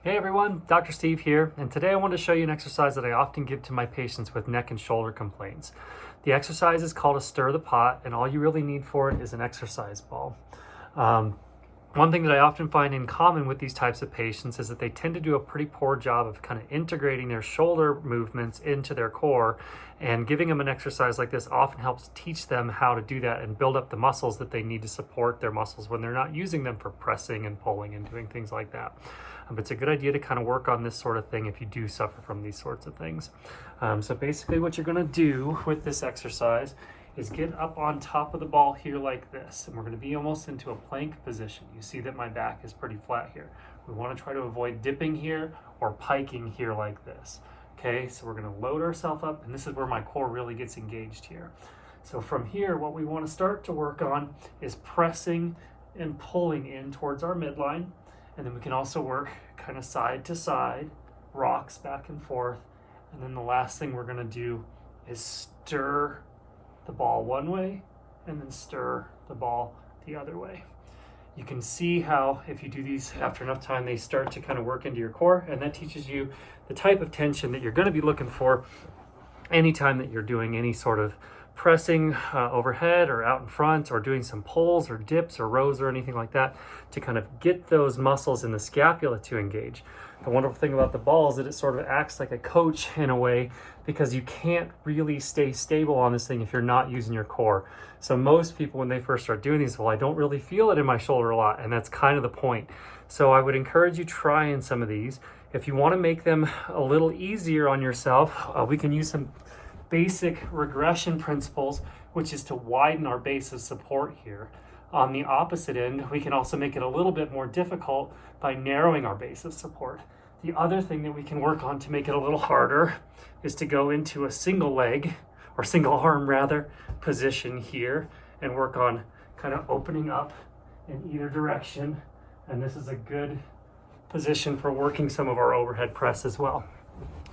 Hey everyone, Dr. Steve here, and today I want to show you an exercise that I often give to my patients with neck and shoulder complaints. The exercise is called a stir the pot, and all you really need for it is an exercise ball. One thing that I often find in common with these types of patients is that they tend to do a pretty poor job of kind of integrating their shoulder movements into their core, and giving them an exercise like this often helps teach them how to do that and build up the muscles that they need to support their muscles when they're not using them for pressing and pulling and doing things like that. But it's a good idea to kind of work on this sort of thing if you do suffer from these sorts of things. So basically what you're going to do with this exercise is get up on top of the ball here like this, and we're going to be almost into a plank position. You see that my back is pretty flat here. We want to try to avoid dipping here or piking here like this. Okay, so we're going to load ourselves up, and this is where my core really gets engaged here. So from here, what we want to start to work on is pressing and pulling in towards our midline, and then we can also work kind of side to side, rocks back and forth, and then the last thing we're going to do is stir the ball one way and then stir the ball the other way. You can see how if you do these after enough time, they start to kind of work into your core, and that teaches you the type of tension that you're going to be looking for anytime that you're doing any sort of pressing overhead or out in front, or doing some pulls or dips or rows or anything like that, to kind of get those muscles in the scapula to engage. The wonderful thing about the ball is that it sort of acts like a coach in a way, because you can't really stay stable on this thing if you're not using your core. So most people, when they first start doing these, well, I don't really feel it in my shoulder a lot, and that's kind of the point. So I would encourage you trying some of these. If you want to make them a little easier on yourself, we can use some basic regression principles, which is to widen our base of support here. On the opposite end, we can also make it a little bit more difficult by narrowing our base of support. The other thing that we can work on to make it a little harder is to go into a single leg, or single arm rather, position here, and work on kind of opening up in either direction. And this is a good position for working some of our overhead press as well.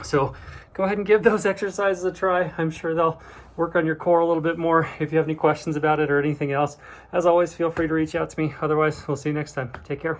So go ahead and give those exercises a try. I'm sure they'll work on your core a little bit more. If you have any questions about it or anything else, as always, feel free to reach out to me. Otherwise, we'll see you next time. Take care.